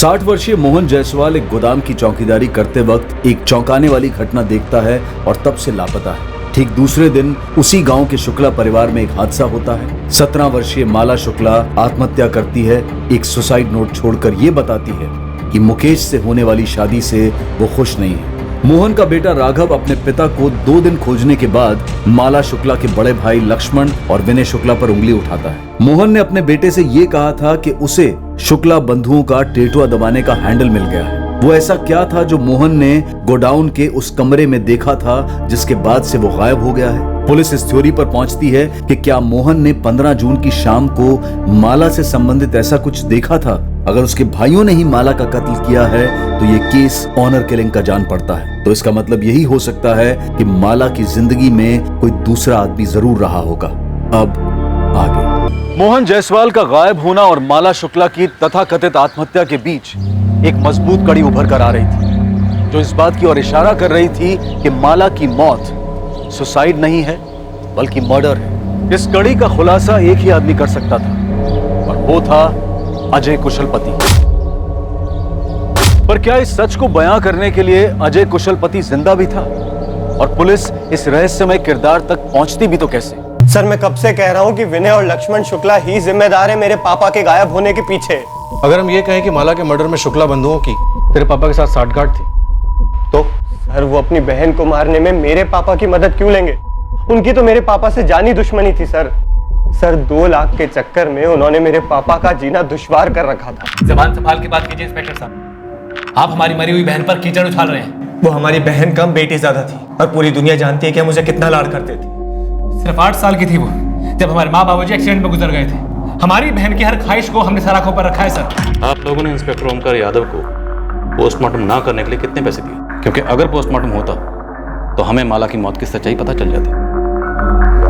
60 वर्षीय मोहन जायसवाल एक गोदाम की चौकीदारी करते वक्त एक चौंकाने वाली घटना देखता है और तब से लापता है। ठीक दूसरे दिन उसी गांव के शुक्ला परिवार में एक हादसा होता है। 17 वर्षीय माला शुक्ला आत्महत्या करती है। एक सुसाइड नोट छोड़कर ये बताती है कि मुकेश से होने वाली शादी से वो खुश नहीं है। मोहन का बेटा राघव अपने पिता को 2 दिन खोजने के बाद माला शुक्ला के बड़े भाई लक्ष्मण और विनय शुक्ला पर उंगली उठाता है। मोहन ने अपने बेटे से ये कहा था कि उसे शुक्ला बंधुओं का टेटुआ दबाने का हैंडल मिल गया है। वो ऐसा क्या था जो मोहन ने गोडाउन के उस कमरे में देखा था जिसके बाद से वो गायब हो गया है। पुलिस इस थ्योरी पर पहुंचती है कि क्या मोहन ने 15 जून की शाम को माला से संबंधित ऐसा कुछ देखा था। अगर उसके भाइयों ने ही माला का कत्ल किया है तो ये केस ऑनर किलिंग का जान पड़ता है। तो इसका मतलब यही हो सकता है कि माला की जिंदगी में कोई दूसरा आदमी जरूर रहा होगा। अब आगे मोहन जायसवाल का गायब होना और माला शुक्ला की तथाकथित आत्महत्या के बीच एक मजबूत कड़ी उभर कर आ रही थी, जो इस बात की ओर इशारा कर रही थी कि माला की मौत सुसाइड नहीं है बल्कि मर्डर है। इस कड़ी का खुलासा एक ही आदमी कर सकता था और वो था अजय कुशलपति। पर क्या इस सच को बयां करने के लिए अजय कुशलपति जिंदा भी था और पुलिस इस रहस्यमय किरदार तक पहुंचती भी तो कैसे? सर, मैं कब से कह रहा हूं कि विनय और लक्ष्मण शुक्ला ही जिम्मेदार है मेरे पापा के गायब होने के पीछे। अगर हम ये कहें कि माला के मर्डर में शुक्ला बंधुओं की तेरे पापा के साथ साठगांठ थी तो? सर, वो अपनी बहन को मारने में मेरे पापा की मदद क्यों लेंगे? उनकी तो मेरे पापा से जानी दुश्मनी थी सर। 2 लाख के चक्कर में उन्होंने मेरे पापा का जीना दुश्वार कर रखा था। जबान संभाल के बात कीजिए इंस्पेक्टर साहब। आप हमारी मरी हुई बहन पर कीचड़ उछाल रहे हैं। वो हमारी बहन कम बेटी ज्यादा थी और पूरी दुनिया जानती है कि हम उसे कितना लाड करते थे। सिर्फ 8 साल की थी वो जब हमारे माँ बाबूजी एक्सीडेंट में गुजर गए थे। हमारी बहन की हर ख्वाहिश को हमने सर आंखों पर रखा है सर। आप लोगों ने इंस्पेक्टर ओमकार यादव को पोस्टमार्टम ना करने के लिए कितने पैसे दिए? क्योंकि अगर पोस्टमार्टम होता तो हमें माला की मौत की सच्चाई पता चल जाती।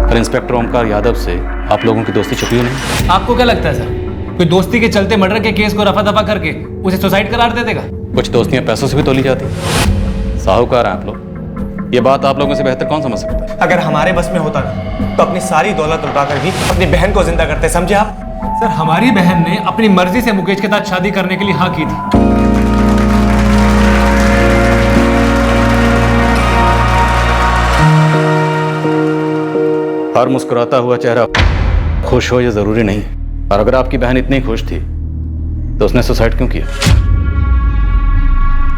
पर इंस्पेक्टर ओमकार यादव से आप लोगों की दोस्ती छुपी नहीं। आपको क्या लगता है सर, कोई दोस्ती के चलते मर्डर के केस को रफा दफा करके उसे सुसाइड करार दे देगा? कुछ दोस्तियां पैसों से भी तोली जाती। साहूकार हैं आप लोग, ये बात आप लोगों से बेहतर कौन समझ सकता है? अगर हमारे बस में होता ना तो अपनी सारी दौलत लुटाकर भी अपनी बहन को जिंदा करते, समझे आप? सर, हमारी बहन ने अपनी मर्जी से मुकेश के साथ शादी करने के लिए हाँ की थी। हर मुस्कुराता हुआ चेहरा खुश हो ये जरूरी नहीं। और अगर आपकी बहन इतनी खुश थी तो उसने सुसाइड क्यों किया?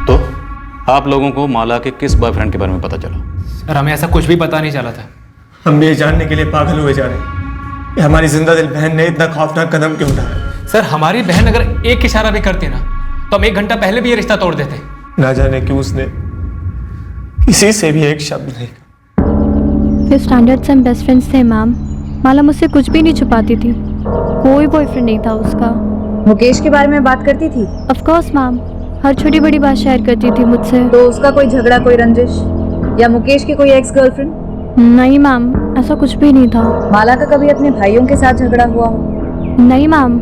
तो आप लोगों को माला के किस बॉयफ्रेंड के बारे में पता चला? सर, हमें ऐसा कुछ भी पता नहीं चला था। हम भी ये जानने के लिए पागल हुए जा रहे हैं कि हमारी जिंदा दिल बहन ने इतना खौफनाक कदम क्यों उठाया। सर, हमारी बहन अगर एक इशारा भी करती ना तो हम 1 घंटा पहले भी ये रिश्ता तोड़ देते। ना जाने क्यों उसने किसी से भी एक शब्द नहीं। फिर स्टैंडर्ड से हम बेस्ट फ्रेंड्स थे मैम। माला मुझसे कुछ भी नहीं छुपाती थी। कोई बॉयफ्रेंड नहीं था उसका। मुकेश के बारे में बात करती थी? ऑफ कोर्स मैम, हर छोटी बड़ी बात शेयर करती थी मुझसे। तो उसका कोई झगड़ा, कोई रंजिश या मुकेश की कोई एक्स गर्लफ्रेंड? नहीं मैम, ऐसा कुछ भी नहीं था। माला का कभी अपने भाइयों के साथ झगड़ा हुआ हो? नहीं मैम,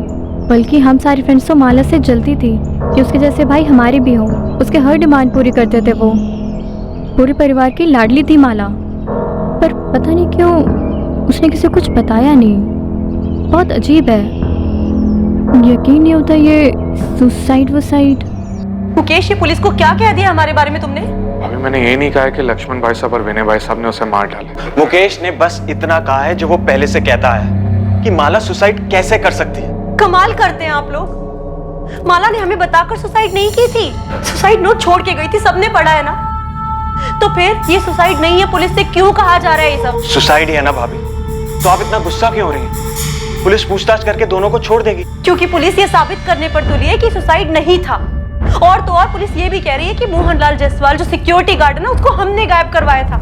बल्कि हम सारी फ्रेंड्स तो माला से जलती थी कि उसके जैसे भाई हमारे भी हों। उसके हर डिमांड पूरी करते थे वो। पूरे परिवार की लाडली थी माला। पर पता नहीं क्यों उसने किसी कुछ बताया नहीं। बहुत अजीब है, यकीन नहीं होता ये सुसाइड वसाइड। मुकेश, ये पुलिस को क्या कह दिया हमारे बारे में तुमने? अभी मैंने ये नहीं कहा कि लक्ष्मण भाई साहब और विनय भाई साहब ने उसे मार डाला। मुकेश ने बस इतना कहा है जो वो पहले से कहता है कि माला सुसाइड कैसे कर सकती है। कमाल करते हैं आप लोग। माला ने हमें बताकर सुसाइड नहीं की थी, सुसाइड नोट छोड़ के गई थी, सबने पढ़ा है ना। तो फिर ये सुसाइड नहीं है, पुलिस से क्यों कहा जा रहा है ये सब? सुसाइड है ना भाभी, तो आप इतना गुस्सा क्यों हो रही हैं? पुलिस पूछताछ करके दोनों को छोड़ देगी। क्योंकि पुलिस ये साबित करने पर तुली है कि सुसाइड नहीं था। और तो और पुलिस ये भी कह रही है कि मोहनलाल जायसवाल जो सिक्योरिटी गार्ड है ना, उसको हमने गायब करवाया था।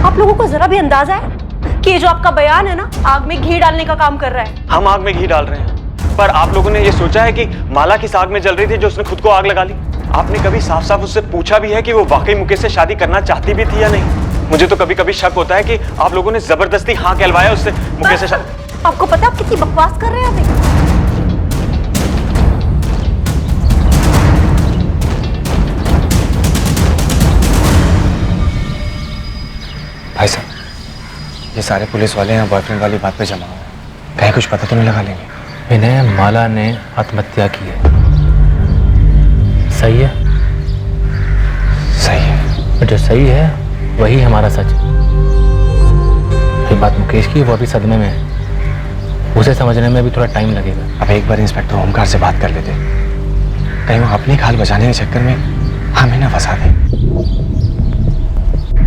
आप लोगों को जरा भी अंदाजा है कि ये जो आपका बयान है ना, आग में घी डालने का काम कर रहा है? हम आग में घी डाल रहे हैं, पर आप लोगों ने ये सोचा है कि माला किस आग में जल रही थी जो उसने खुद को आग लगा ली? आपने कभी साफ साफ उससे पूछा भी है कि वो वाकई मुकेश से शादी करना चाहती भी थी या नहीं? मुझे तो कभी कभी शक होता है कि आप लोगों ने जबरदस्ती हाँ कहलवाया उससे मुकेश से शादी। आपको पता आप कितनी बकवास कर रहे हैं अभी? भाई साहब, ये सारे पुलिस वाले हैं बॉयफ्रेंड वाली बात पे जमा हुए, कहीं कुछ पता तो नहीं लगा लेंगे? विनय, माला ने आत्महत्या की है। सही है, सही है। और जो सही है वही हमारा सच है। ये बात मुकेश की, वो अभी सदमे में है, उसे समझने में भी थोड़ा टाइम लगेगा। अब एक बार इंस्पेक्टर ओमकार से बात कर लेते, कहीं वो अपनी खाल बचाने के चक्कर में हमें ना फंसा दे।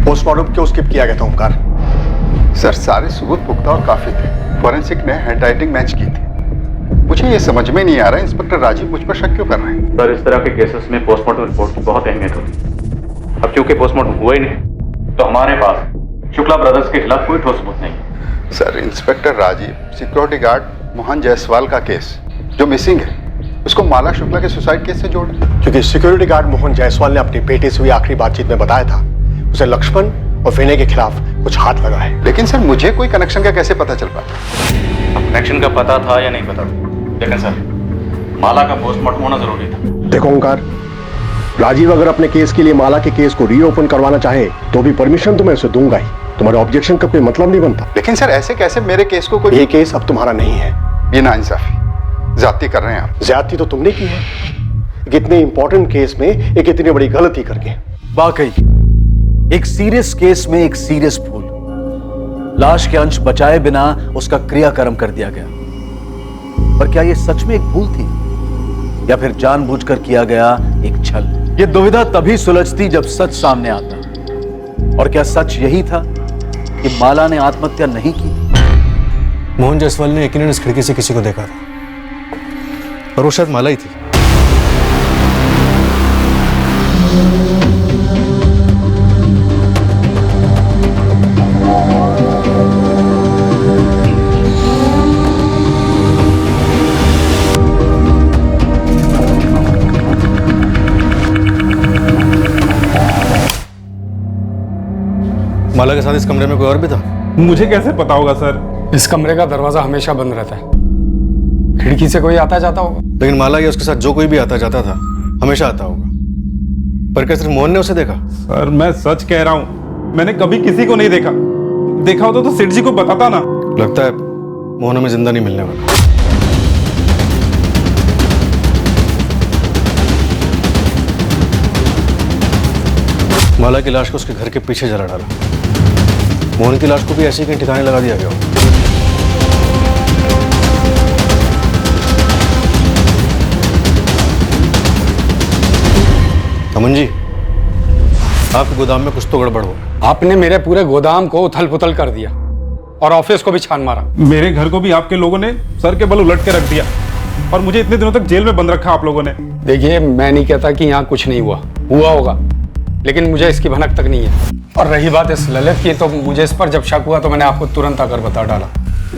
पोस्टमार्टम क्यों स्किप किया गया था ओमकार? सर सारे सबूत पुख्ता और काफी थे। फॉरेंसिक ने हैंडराइटिंग मैच की थी। मुझे ये समझ में नहीं आ रहा इंस्पेक्टर राजीव मुझ पर शक क्यों कर रहे हैं? सर इस तरह के केसेस में पोस्टमार्टम रिपोर्ट की बहुत अहमियत होती है। अब क्योंकि पोस्टमार्टम हुआ ही नहीं तो हमारे पास शुक्ला ब्रदर्स के खिलाफ कोई ठोस सबूत नहीं है। Sir inspector Rajiv security guard Mohan Jaiswal का केस जो मिसिंग है उसको माला शुक्ला के सुसाइड केस से जोड़, क्योंकि सिक्योरिटी गार्ड मोहन जायसवाल ने अपनी बेटे से हुई आखिरी बातचीत में बताया था उसे लक्ष्मण और विनय के खिलाफ कुछ हाथ लगा है। लेकिन सर मुझे कोई कनेक्शन का कैसे पता चल पाया? कनेक्शन का पता था या नहीं पता, लेकिन सर माला का पोस्टमार्टम होना जरूरी था। देखो ओंकार, राजीव अगर अपने केस के लिए माला के केस को रीओपन करवाना चाहे तो भी परमिशन तो मैं उसे दूंगा ही। तुम्हारे ऑब्जेक्शन का कोई मतलब नहीं बनता। लेकिन सर ऐसे कैसे मेरे केस को कोई... ये केस अब तुम्हारा नहीं है। ये नाइंसाफी, ज्यादती कर रहे हैं आप। ज्यादती तो तुमने की है, इतने इंपॉर्टेंट केस में एक इतनी बड़ी गलती करके। वाकई एक सीरियस केस में एक सीरियस भूल, लाश के अंश बचाए बिना उसका क्रियाकर्म कर दिया गया। पर क्या यह सच में एक भूल थी या फिर जानबूझकर किया गया एक छल? यह दुविधा तभी सुलझती जब सच सामने आता। और क्या सच यही था कि माला ने आत्महत्या नहीं की? मोहन जायसवाल ने यकीनन इस खिड़की से किसी को देखा था और वो शायद माला ही थी। माला के साथ इस कमरे में कोई और भी था? मुझे कैसे पता होगा सर? इस कमरे का दरवाजा हमेशा बंद रहता है, खिड़की से कोई आता जाता होगा। लेकिन माला या उसके साथ जो कोई भी आता जाता था हमेशा आता होगा। पर क्या सिर्फ मोहन ने उसे देखा? सर मैं सच कह रहा हूँ, मैंने कभी किसी को नहीं देखा। देखा होता तो सेठ जी को बताता ना। लगता है मोहन हमें जिंदा नहीं मिलने वाला। माला की लाश को उसके घर के पीछे जला डाला। मोहन की लाश को भी ऐसे ही कहीं ठिकाने लगा दिया गया। अमन जी, आपके गोदाम में कुछ तो गड़बड़ हो। आपने मेरे पूरे गोदाम को उथल पुथल कर दिया और ऑफिस को भी छान मारा। मेरे घर को भी आपके लोगों ने सर के बल उलट के रख दिया और मुझे इतने दिनों तक जेल में बंद रखा आप लोगों ने। देखिए मैं नहीं कहता कि यहाँ कुछ नहीं हुआ होगा, लेकिन मुझे इसकी भनक तक नहीं है। और रही बात इस ललित की, तो मुझे इस पर जब शक हुआ तो मैंने आपको तुरंत आकर बता डाला।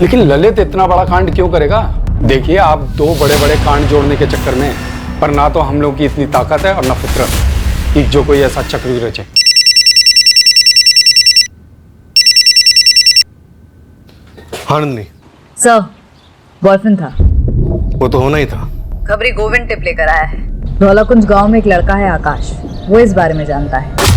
लेकिन ललित इतना बड़ा कांड क्यों करेगा? देखिए आप दो बड़े बड़े कांड जोड़ने के चक्कर में, पर ना तो हम लोग की इतनी ताकत है और ना फितरत कि जो कोई ऐसा चक्र रचे। हाँ नंदिनी। सर बॉयफ्रेंड था। वो तो होना ही था। खबरी गोविंद टिप लेकर आया है। धौलाकुंज गांव में एक लड़का है आकाश, वो इस बारे में जानता है।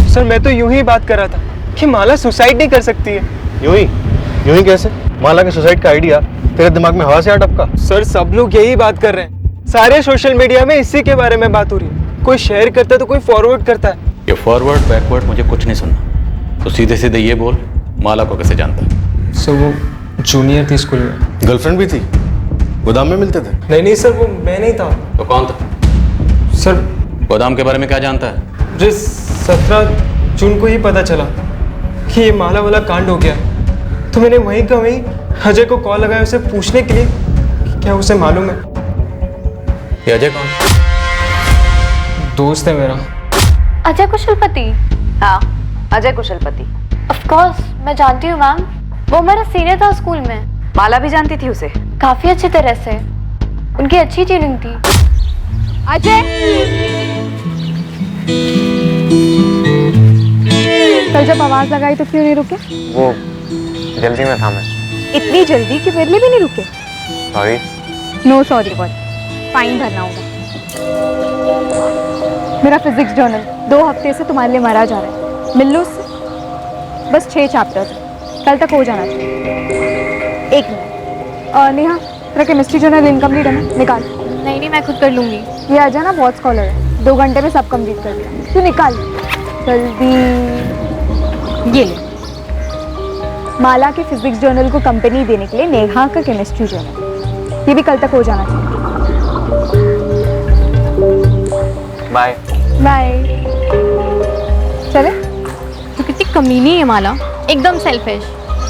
सर मैं तो यूं ही बात कर रहा था कि माला सुसाइड नहीं कर सकती है। यूं ही कैसे? माला के सुसाइड का आइडिया तेरे दिमाग में हवा से आ टपका? सर सब लोग यही बात कर रहे हैं, सारे सोशल मीडिया में इसी के बारे में बात हो रही है। कोई शेयर करता है तो कोई फॉरवर्ड करता है। ये फॉरवर्ड बैकवर्ड मुझे कुछ नहीं सुनना, तो सीधे सीधे ये बोल माला को कैसे जानता है? सर वो जूनियर थी स्कूल में। गर्लफ्रेंड भी थी? गोदाम में मिलते थे? नहीं सर वो मैं नहीं था। तो कौन था? सर गोदाम के बारे में क्या जानता है? मुझे 17 जून को ही पता चला कि ये माला वाला कांड हो गया, तो मैंने वहीं का वहीं अजय को कॉल लगाया उसे पूछने के लिए कि क्या उसे मालूम है। ये अजय कौन? दोस्त है मेरा। अजय कुशलपति? हाँ अजय कुशलपति। ऑफ कोर्स मैं जानती हूँ मैम, वो मेरा सीनियर था स्कूल में। माला भी जानती थी उसे? काफी अच्छी तरह से, उनकी अच्छी ट्यूनिंग थी। अजय कल जब आवाज लगाई तो क्यों नहीं रुके? वो जल्दी में था मैं। इतनी जल्दी कि मेरे लिए भी नहीं रुके? Sorry. No sorry boy, fine भरना होगा। मेरा फिजिक्स जर्नल 2 हफ्ते से तुम्हारे लिए मरा जा रहा है, मिल लो उससे। बस 6 चैप्टर्स, कल तक हो जाना चाहिए। 1 मिनट। नेहा तेरा केमिस्ट्री जर्नल इनकम्प्लीट है ना, निकाल। नहीं नहीं, मैं खुद कर लूंगी। ये अजय ना बहुत स्कॉलर है, 2 घंटे में सब कंप्लीट कर दिया। तू निकाल जल्दी। ये ले, माला के फिजिक्स जर्नल को कंपनी देने के लिए नेहा का केमिस्ट्री जर्नल, ये भी कल तक हो जाना चाहिए। Bye bye. चले? तो कितनी कमीनी है माला, एकदम सेल्फिश।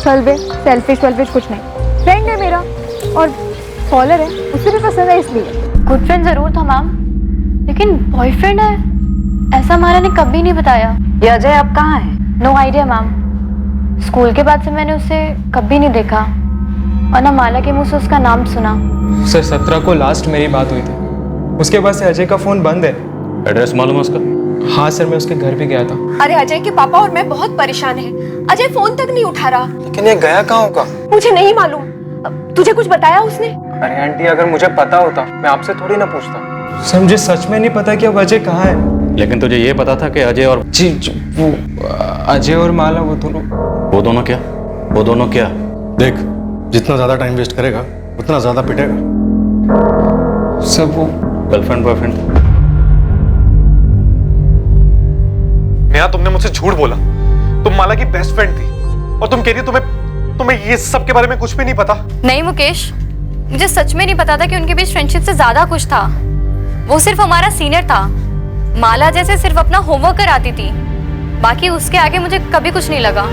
चल बे, सेल्फिश वेल्फिश कुछ नहीं, फ्रेंड है मेरा और स्कॉलर है, उसे भी पसंद है इसलिए। गुड फ्रेंड जरूर था मैम, लेकिन बॉयफ्रेंड है ऐसा माला ने कभी नहीं बताया। ये अजय अब कहाँ है? नो आइडिया मैम, स्कूल के बाद से मैंने उसे कभी नहीं देखा और ना माला के मुंह से उसका नाम सुना। सर 17 को लास्ट मेरी बात हुई थी, उसके बाद से अजय का फोन बंद है। एड्रेस मालूम है उसका? हाँ सर, मैं उसके घर भी गया था। अरे अजय के पापा और मैं बहुत परेशान हैं। अजय फोन तक नहीं उठा रहा। लेकिन ये गया कहाँ होगा? मुझे नहीं मालूम। तुझे कुछ बताया उसने? अरे आंटी, अगर मुझे पता होता मैं आपसे थोड़ी ना पूछता। सर मुझे सच में नहीं पता कि अब अजय कहाँ है। लेकिन तुझे ये पता था कि अजय और जी वो अजय और माला वो दोनों क्या? वो दोनों क्या? देख, जितना ज्यादा टाइम वेस्ट करेगा उतना ज्यादा पिटेगा। सब वो गर्लफ्रेंड बॉयफ्रेंड? नेहा, तुमने मुझसे झूठ बोला। तुम माला की बेस्ट फ्रेंड थी और तुम कह रही हो तुम्हें ये सब के बारे में कुछ भी नहीं पता। नहीं मुकेश, मुझे सच में नहीं पता था कि उनके बीच फ्रेंडशिप से ज्यादा कुछ था। वो सिर्फ हमारा सीनियर था, माला जैसे सिर्फ अपना होमवर्क कराती थी, बाकी उसके आगे मुझे कभी कुछ नहीं लगा।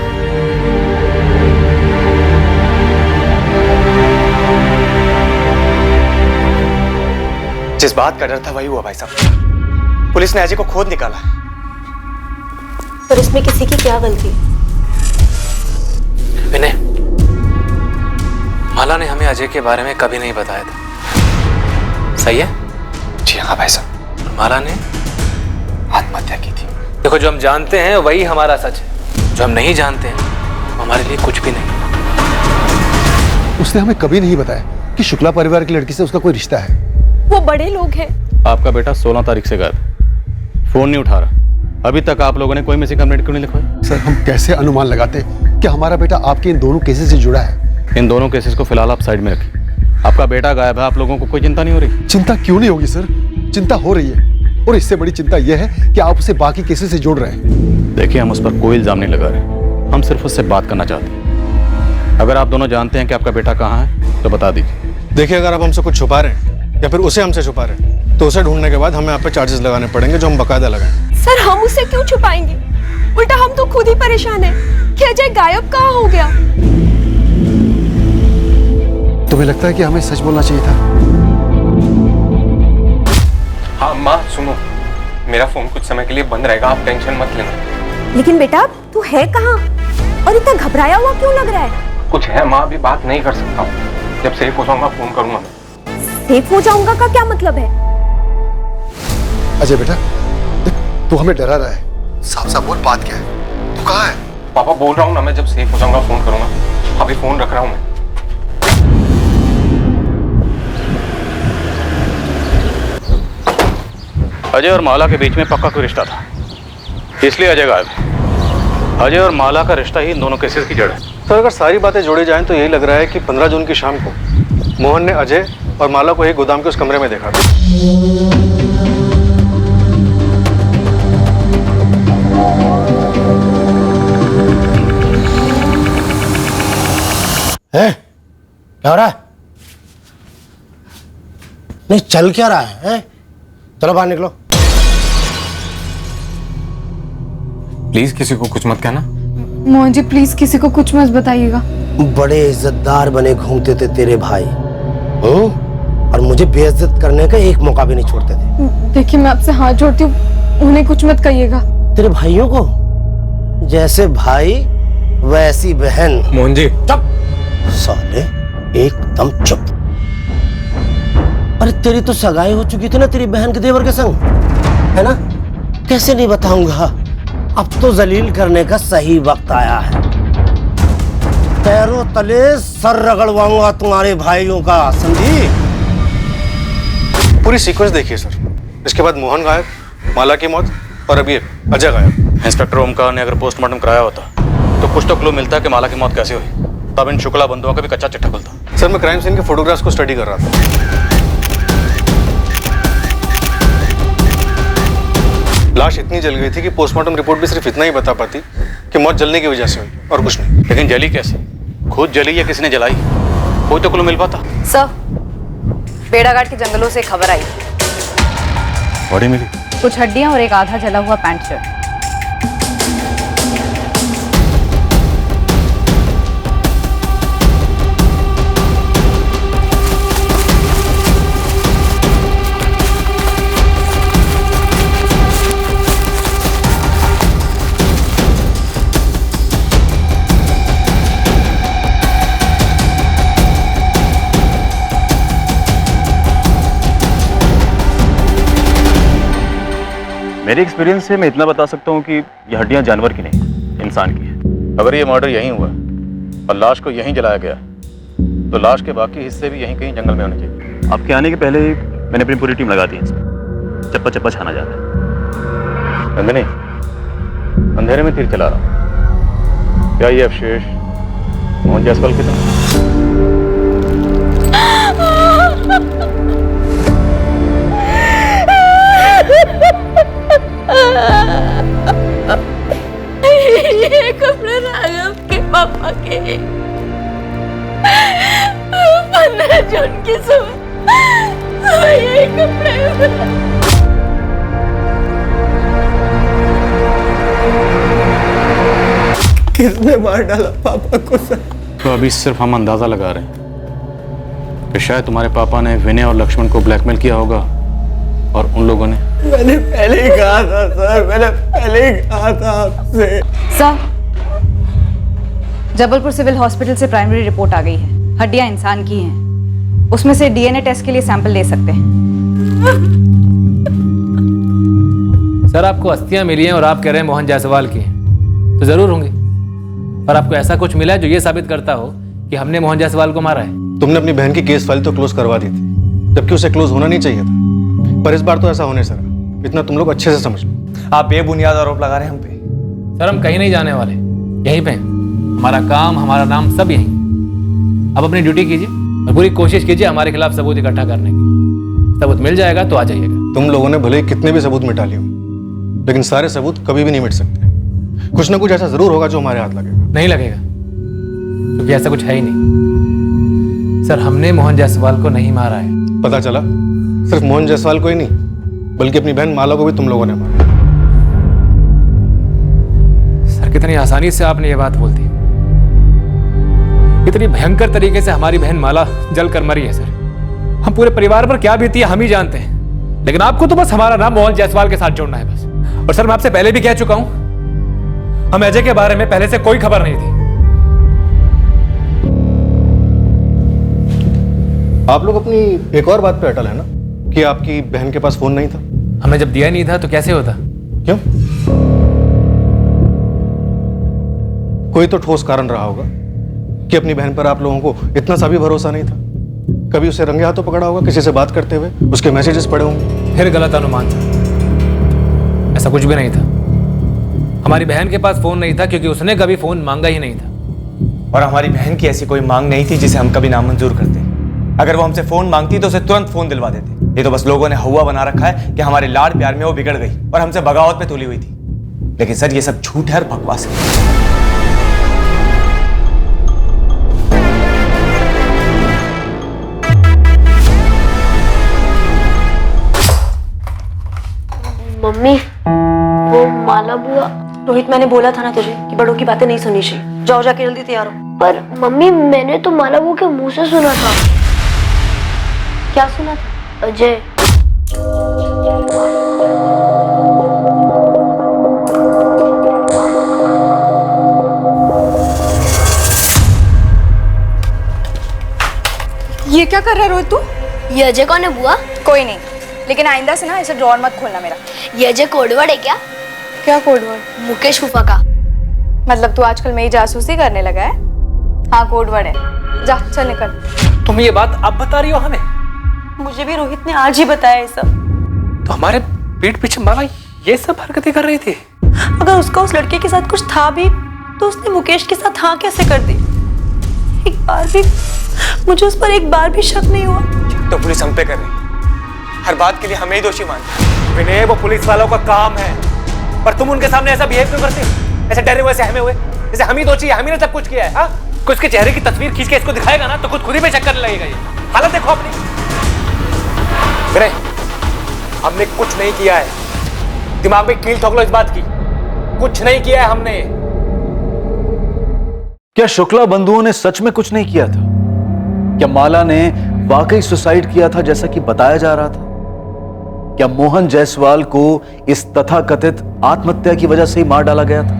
जिस बात का डर था वही हुआ भाई साहब। पुलिस ने अजय को खोद निकाला। पर इसमें किसी की क्या गलती? विनय, माला ने हमें अजय के बारे में कभी नहीं बताया था, सही है? जी हाँ भाई साहब। माला ने आत्महत्या की थी। देखो, जो हम जानते हैं वही हमारा सच है, जो हम नहीं जानते हैं वो हमारे लिए कुछ भी नहीं। उसने हमें कभी नहीं बताया कि शुक्ला परिवार की लड़की से उसका कोई रिश्ता है। वो बड़े लोग हैं। आपका बेटा 16 तारीख से गायब, फोन नहीं उठा रहा। अभी तक आप लोगों ने कोई मिसिंग कंप्लेंट क्यों नहीं लिखवाई? सर, हम कैसे अनुमान लगाते कि हमारा बेटा आपके इन दोनों केसेस से जुड़ा है? इन दोनों केसेस को फिलहाल आप साइड में रखिए। आपका बेटा गायब है, आप लोगों को कोई चिंता नहीं हो रही? चिंता क्यों नहीं होगी सर, चिंता हो रही है, और इससे बड़ी चिंता यह है कि आप उसे बाकी केसेस से जोड़ रहे हैं। देखिए, हम उस पर कोई इल्जाम नहीं लगा रहे, हम सिर्फ उससे बात करना चाहते हैं। अगर आप दोनों जानते हैं कि आपका बेटा कहाँ है तो बता दीजिए। देखिए, अगर आप हमसे कुछ छुपा रहे हैं या फिर उसे हमसे छुपा रहे हैं तो उसे ढूंढने के बाद हमें आप पे चार्जेस लगाने पड़ेंगे, जो हम बकायदा लगाएं। सर हम उसे क्यों छुपाएंगे? उल्टा हम तो खुद ही परेशान हैं कि अजय गायब कहाँ हो गया। तुम्हें लगता है कि हमें सच बोलना चाहिए था? हाँ माँ सुनो, मेरा फोन कुछ समय के लिए बंद रहेगा, आप टेंशन मत लेना। लेकिन बेटा तू है कहाँ और इतना घबराया हुआ क्यों लग रहा है? कुछ है माँ, अभी बात नहीं कर सकता हूँ, जब सेफ हो जाऊंगा फोन करूंगा मैं। सेफ हो जाऊंगा का क्या मतलब है? अजय बेटा, देख, तू हमें डरा रहा है, साफ साफ बोल, बात क्या है? तू कहाँ है? पापा बोल रहा हूँ ना, मैं जब सेफ हो जाऊंगा फोन करूंगा। अभी फोन रख रहा हूँ मैं। अजय और माला के बीच में पक्का कोई रिश्ता था, इसलिए अजय गायब है। अजय और माला का रिश्ता ही इन दोनों केसेस की जड़ है। सर, अगर सारी बातें जोड़ी जाएं तो यही लग रहा है कि 15 जून की शाम को मोहन ने अजय और माला को एक गोदाम के उस कमरे में देखा था। क्या हो रहा है? नहीं, चल क्या रहा है? चलो बाहर निकलो। प्लीज किसी को कुछ मत कहना। मोहन जी प्लीज किसी को कुछ मत बताइएगा। बड़े इज्जतदार बने घूमते थे तेरे भाई, और मुझे बेइज्जत करने का एक मौका भी नहीं छोड़ते थे। देखिए, मैं आपसे हाथ जोड़ती हूँ, उन्हें कुछ मत कहिएगा। तेरे भाइयों को जैसे भाई वैसी बहन। मोहन जी चुप साले, एकदम चुप। अरे तेरी तो सगाई हो चुकी थी ना तेरी बहन के देवर के संग, है ना? कैसे नहीं बताऊंगा, अब तो जलील करने का सही वक्त आया है। पैरों तले सर रगड़वाऊंगा तुम्हारे भाइयों का, समझी? पूरी सीक्वेंस देखिए सर, इसके बाद मोहन गायब, माला की मौत, और अभी अजय गायब। इंस्पेक्टर ओमकार ने अगर पोस्टमार्टम कराया होता तो कुछ तो क्लू मिलता कि माला की मौत कैसे हुई, तब इन शुक्ला बंधुओं का भी कच्चा चिट्ठा खुलता। सर, मैं क्राइम सीन के फोटोग्राफ्स को स्टडी कर रहा था। लाश इतनी जल गई थी कि पोस्टमार्टम रिपोर्ट भी सिर्फ इतना ही बता पाती कि मौत जलने की वजह से हुई और कुछ नहीं। लेकिन जली कैसे? खुद जली या किसी ने जलाई? कोई तो क्लू मिल पाता। सर, बेड़ाघाट के जंगलों से खबर आई, बॉडी मिली, कुछ हड्डियां और एक आधा जला हुआ पैंट शर्ट। मेरे एक्सपीरियंस से मैं इतना बता सकता हूँ कि ये हड्डियाँ जानवर की नहीं, इंसान की है। अगर ये मर्डर यहीं हुआ और लाश को यहीं जलाया गया तो लाश के बाकी हिस्से भी यहीं कहीं जंगल में होने चाहिए। आपके आने के पहले मैंने अपनी पूरी टीम लगा दी है इसमें। चप्पा चप्पा छाना जा रहा है। नंदिनी, अंधेरे में तीर चला रहा हूँ। क्या ये अवशेष मोहन जायसवाल की तरह? ये कपड़े राघव के पापा के 15 जून की सुबह ये कपड़े। किसने मार डाला पापा को सर? तो अभी सिर्फ हम अंदाजा लगा रहे हैं कि शायद तुम्हारे पापा ने विनय और लक्ष्मण को ब्लैकमेल किया होगा और उन लोगों ने। मैंने पहले ही कहा था सर, मैंने पहले ही कहा था आपसे। सर, जबलपुर सिविल हॉस्पिटल से प्राइमरी रिपोर्ट आ गई है, हड्डियां इंसान की हैं। उसमें से डीएनए टेस्ट के लिए सैंपल ले सकते हैं। सर, आपको अस्थियां मिली हैं और आप कह रहे हैं मोहन जायसवाल की हैं, तो जरूर होंगी। और आपको ऐसा कुछ मिला है जो ये साबित करता हो कि हमने मोहन जायसवाल को मारा है? तुमने अपनी बहन की केस फाइल तो क्लोज करवा दी थी, जबकि उसे क्लोज होना नहीं चाहिए था। पर इस बार तो ऐसा होने सर, इतना तुम लोग अच्छे से समझ लो। आप बेबुनियाद आरोप लगा रहे हैं हम पे। सर, हम कहीं नहीं जाने वाले, यहीं पे। हमारा काम, हमारा नाम सब यहीं। अब अपनी ड्यूटी कीजिए और पूरी कोशिश कीजिए हमारे खिलाफ सबूत इकट्ठा करने की। सबूत मिल जाएगा तो आ जाइएगा। तुम लोगों ने भले ही कितने भी सबूत मिटा लिए हो, लेकिन सारे सबूत कभी भी नहीं मिट सकते। कुछ ना कुछ ऐसा जरूर होगा जो हमारे हाथ लगेगा। नहीं लगेगा, क्योंकि ऐसा कुछ है ही नहीं। सर, हमने मोहन जायसवाल को नहीं मारा है। पता चला सिर्फ मोहन जायसवाल को ही नहीं, बल्कि अपनी बहन माला को भी तुम लोगों ने मारा। सर, कितनी आसानी से आपने ये बात बोल दी। कितनी भयंकर तरीके से हमारी बहन माला जल कर मरी है सर। हम पूरे परिवार पर क्या बीती है हम ही जानते हैं, लेकिन आपको तो बस हमारा नाम मोहन जायसवाल के साथ जोड़ना है बस। और सर, मैं आपसे पहले भी कह चुका हूं, हम अजय के बारे में पहले से कोई खबर नहीं थी। आप लोग अपनी एक और बात पे अटल है ना कि आपकी बहन के पास फोन नहीं था? हमें जब दिया नहीं था तो कैसे होता? क्यों? कोई तो ठोस कारण रहा होगा कि अपनी बहन पर आप लोगों को इतना सा भी भरोसा नहीं था। कभी उसे रंगे हाथों पकड़ा होगा किसी से बात करते हुए, उसके मैसेजेस पढ़े होंगे। फिर गलत अनुमान था, ऐसा कुछ भी नहीं था। हमारी बहन के पास फोन नहीं था क्योंकि उसने कभी फोन मांगा ही नहीं था। और हमारी बहन की ऐसी कोई मांग नहीं थी जिसे हम कभी नामंजूर करते। अगर वो हमसे फोन मांगती तो उसे तुरंत फोन दिलवा देते। ये तो बस लोगों ने हवा बना रखा है कि हमारे लाड प्यार में वो बिगड़ गई और हमसे बगावत पे तुली हुई थी। लेकिन सर, ये सब झूठ है और बकवास है। मम्मी, वो माला बुआ। रोहित, मैंने बोला था ना तुझे कि बड़ों की बातें नहीं सुननी चाहिए। जाओ, जाके जल्दी तैयार हो। पर मम्मी, मैंने तो माला बुआ के मुंह से सुना था। क्या सुना था? अजय। ये क्या कर रहा है रोहित तू? ये अजय कौन है बुआ? कोई नहीं, लेकिन आइंदा से ना ऐसे ड्रॉर मत खोलना मेरा। ये अजय कोडवर्ड है क्या? क्या कोडवर्ड? मुकेश फूफा का। मतलब तू आजकल मेरी जासूसी करने लगा है? हाँ, कोडवर्ड है। जा, चल निकल। तुम ये बात अब बता रही हो हमें? मुझे भी रोहित ने आज ही बताया ये सब। तो हमारे पीठ पीछे माला ये सब हरकतें कर रही थी? अगर उसका उस लड़के के साथ कुछ था भी तो उसने मुकेश के साथ हाँ कैसे कर दी? एक बार भी मुझे उस पर एक बार भी शक नहीं हुआ। तो पुलिस हम पे कर रही है, हर बात के लिए हमें ही दोषी मानती है। विनय, वो पुलिस वालों का काम है। पर तुम उनके सामने ऐसा बिहेव क्यों करते हो? ऐसे डरे हुए, ऐसे हमें हुए, जैसे हम ही दोषी है, हम ही ने सब कुछ किया है। हाँ, कोई उसके चेहरे की तस्वीर खींच के इसको दिखाएगा ना तो खुद ही पे चक्कर लगेगा। ये हालत देखो अपनी। हमने कुछ नहीं किया है, दिमाग में कील ठोक लो इस बात की, कुछ नहीं किया है हमने। क्या शुक्ला बंधुओं ने सच में कुछ नहीं किया था? क्या माला ने वाकई सुसाइड किया था जैसा कि बताया जा रहा था? क्या मोहन जायसवाल को इस तथाकथित आत्महत्या की वजह से ही मार डाला गया था?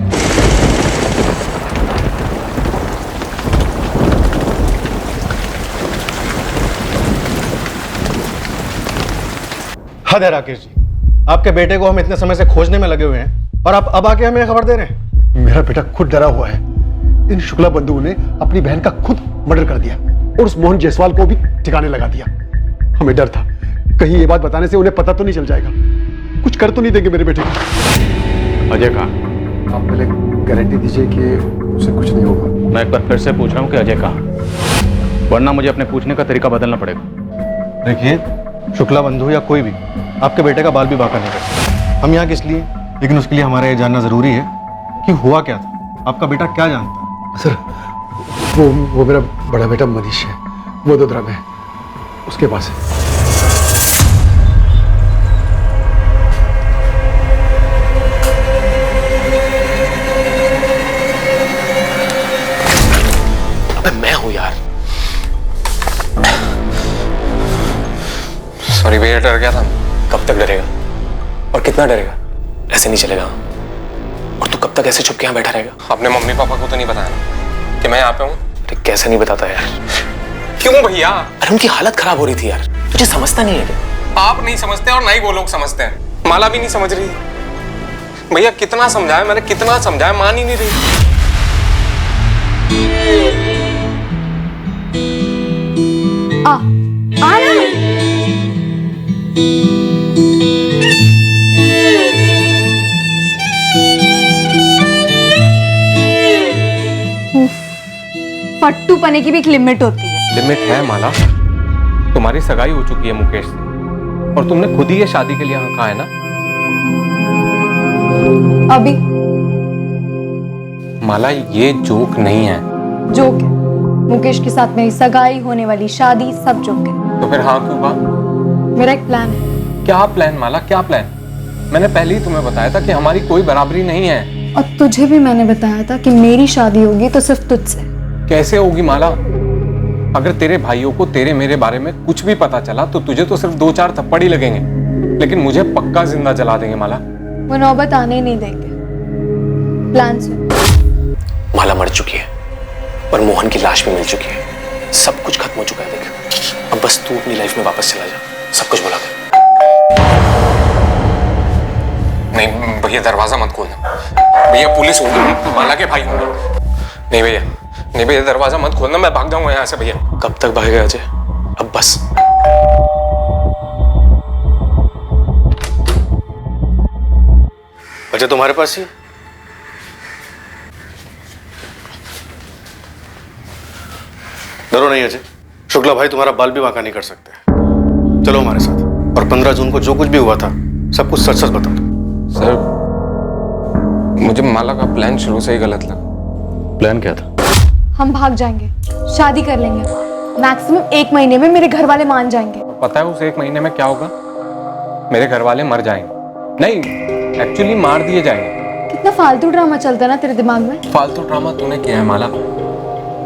हद है राकेश जी, आपके बेटे को हम इतने समय से खोजने में लगे हुए हैं और आप अब आके हमें खबर दे रहे हैं। मेरा बेटा खुद डरा हुआ है। इन शुक्ला बंधुओं ने अपनी बहन का खुद मर्डर कर दिया और उस मोहन जायसवाल को भी ठिकाने लगा दिया। हमें डर था कहीं ये बात बताने से उन्हें पता तो नहीं चल जाएगा, कुछ कर तो नहीं देंगे मेरे बेटे को। अजय कहाँ? आप पहले गारंटी दीजिए कि उसे कुछ नहीं होगा। मैं एक बार फिर से पूछ रहा हूँ कि अजय कहाँ, वरना मुझे अपने पूछने का तरीका बदलना पड़ेगा। देखिए, शुक्ला बंधु या कोई भी आपके बेटे का बाल भी बांका नहीं कर सकता। हम यहाँ किस लिए, लेकिन उसके लिए हमारा ये जानना जरूरी है कि हुआ क्या था, आपका बेटा क्या जानता है। सर वो मेरा बड़ा बेटा मनीष है, वो वडोदरा में उसके पास है। अबे मैं हूं यार। सॉरी भैया, डर गया था। कब तक डरेगा और कितना डरेगा? ऐसे नहीं चलेगा। और तू कब तक ऐसे चुप के यहाँ बैठा रहेगा? अपने मम्मी पापा को तो नहीं बताया ना कि मैं यहाँ पे हूँ? अरे कैसे नहीं बताता यार? क्यों भैया? अरे उनकी हालत खराब हो रही थी यार, तुझे समझता नहीं है क्या? आप नहीं समझते और ना ही वो लोग समझते हैं। माला भी नहीं समझ रही। भैया कितना समझाया मैंने, कितना समझाया, मान ही नहीं रही। आ रहा है। फट्टू पने की भी एक लिमिट होती है। लिमिट है माला। तुम्हारी सगाई हो चुकी है मुकेश से और तुमने खुद ही ये शादी के लिए हाँ कहा है ना। अभी माला ये जोक नहीं है। जोक है। मुकेश के साथ मेरी सगाई, होने वाली शादी, सब जोक है। तो फिर हाँ क्यों कहा? मेरा एक प्लान है। क्या प्लान माला, क्या प्लान? मैंने पहले ही तुम्हें बताया था कि हमारी कोई बराबरी नहीं है। और तुझे भी मैंने बताया था कि मेरी शादी होगी तो सिर्फ तुझसे। कैसे होगी माला? अगर तेरे भाइयों को तेरे मेरे बारे में कुछ भी पता चला तो तुझे तो सिर्फ 2-4 थप्पड़ ही लगेंगे, लेकिन मुझे पक्का जिंदा जला देंगे माला। वो नौबत आने ही नहीं देंगे। प्लान से। माला मर चुकी है और मोहन की लाश भी मिल चुकी है। सब कुछ खत्म हो चुका है। देख, अब बस तू अपनी लाइफ में वापस चला जा, सब कुछ भुला दे। नहीं भैया, दरवाजा मत खोलना। भैया पुलिस होगी, माला के भाई होंगे। नहीं भैया, नहीं भैया, दरवाजा मत खोलना, मैं भाग जाऊंगा यहाँ से। भैया कब तक भागेगा अजय? अब बस। अजय तुम्हारे पास ही? डरो नहीं अजय, शुक्ला भाई तुम्हारा बाल भी बांका नहीं कर सकते। चलो हमारे साथ, और 15 जून को जो कुछ भी हुआ था सब कुछ सच सच बता दो। सर, मुझे माला का प्लान शुरू से ही गलत लगा। प्लान क्या था? हम भाग जाएंगे, शादी कर लेंगे। मैक्सिमम 1 महीने में मेरे घर वाले मान जाएंगे। पता है उस 1 महीने में क्या होगा? मेरे घर वाले मर जाएंगे। नहीं, एक्चुअली मार दिए जाएंगे। कितना फालतू ड्रामा चलता है ना तेरे दिमाग में। फालतू ड्रामा तूने किया है माला।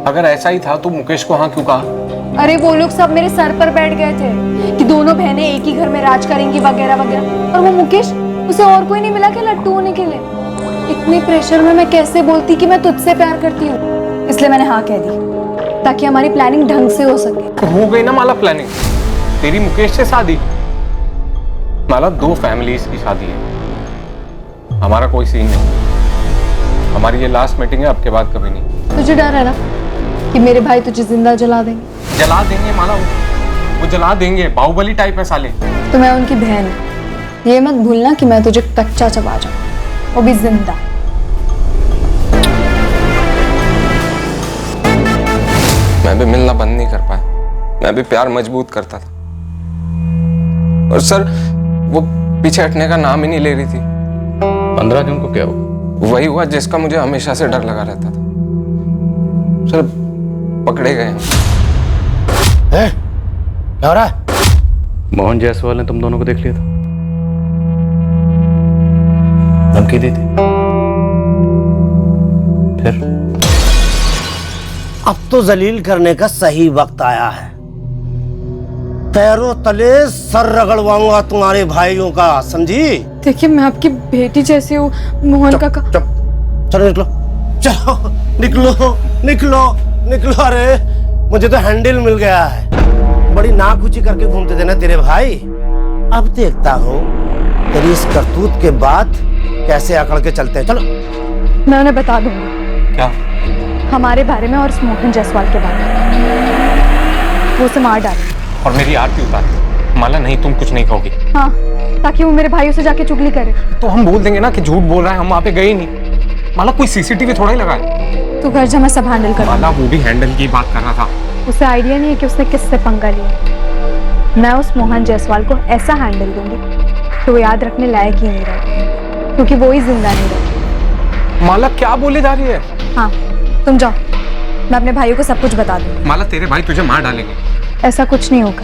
अगर ऐसा ही था तो मुकेश को हाँ क्यों कहा? अरे वो लोग सब मेरे सर पर बैठ गए थे कि दोनों बहनें एक ही घर में राज करेंगी वगैरह वगैरह, और वो मुकेश, उसे और कोई नहीं मिला क्या लट्टू होने के लिए? इतने प्रेशर में मैं कैसे बोलती कि मैं तुझसे प्यार करती हूँ। इसलिए मैंने हाँ कह दी ताकि हमारी प्लानिंग ढंग से हो सके। हो गई ना माला प्लानिंग, तेरी मुकेश से शादी। माला 2 फैमिलीज की शादी है, हमारा कोई सीन नहीं। हमारी ये लास्ट मीटिंग है, अब के बाद कभी नहीं। तुझे डर है ना कि मेरे भाई तुझे जिंदा जला देंगे? जला देंगे माला, वो जला देंगे। बाहुबली टाइप है साले। तो मैं उनकी बहन हूँ, ये मत भूलना कि मैं तुझे कच्चा चबा जाऊँ, वो भी जिंदा। मैं भी मिलना बंद नहीं कर पाया, मैं भी प्यार मजबूत करता था। और सर, वो पीछे हटने का नाम ही नहीं ले रही थी। 15 जून को क्या हुआ? वही हुआ जिसका मुझे हमेशा से डर लगा रहता था। सर पकड़े गए हम। क्या हो रहा है? मोहन जायसवाल ने तुम दोनों को देख लिया था, धमकी दी थी। फिर अब तो जलील करने का सही वक्त आया है। पैरों तले सर रगड़वाऊंगा तुम्हारे भाइयों का, समझी? देखिए मैं आपकी बेटी जैसी हूँ मोहन काका। चलो निकलो, चलो निकलो निकलो निकलो। अरे मुझे तो हैंडल मिल गया है। बड़ी नाक ऊंची करके घूमते थे ना तेरे भाई। अब देखता हूँ तेरी इस करतूत के बाद कैसे अकड़ के चलते हैं। चलो मैं उन्हें बता दूंगी। क्या? हमारे बारे में और उस मोहन जायसवाल के बारे में। वो उसे मार डाले और मेरी आरती उतार। माला नहीं, तुम कुछ नहीं कहोगी। हाँ, ताकि वो मेरे भाइयों से जाके चुगली करे। तो हम बोल देंगे ना कि झूठ बोल रहा है, हम वहाँ पे गए ही नहीं। माला कोई सीसीटीवी थोड़ा ही लगा है। तू घर जा, मैं सब हैंडल कर। माला वो भी हैंडल की बात कर रहा था। उसे आइडिया नहीं है कि उसने किससे पंगा लिया। मैं उस मोहन जायसवाल को ऐसा हैंडल दूंगी कि वो याद रखने लायक ही नहीं रहा, क्योंकि वो ही जिंदा नहीं रहा। माला क्या बोले जा रही है? हाँ तुम जाओ, मैं अपने भाइयों को सब कुछ बता दूंगी। माला तेरे भाई तुझे मार डालेंगे। ऐसा कुछ नहीं होगा,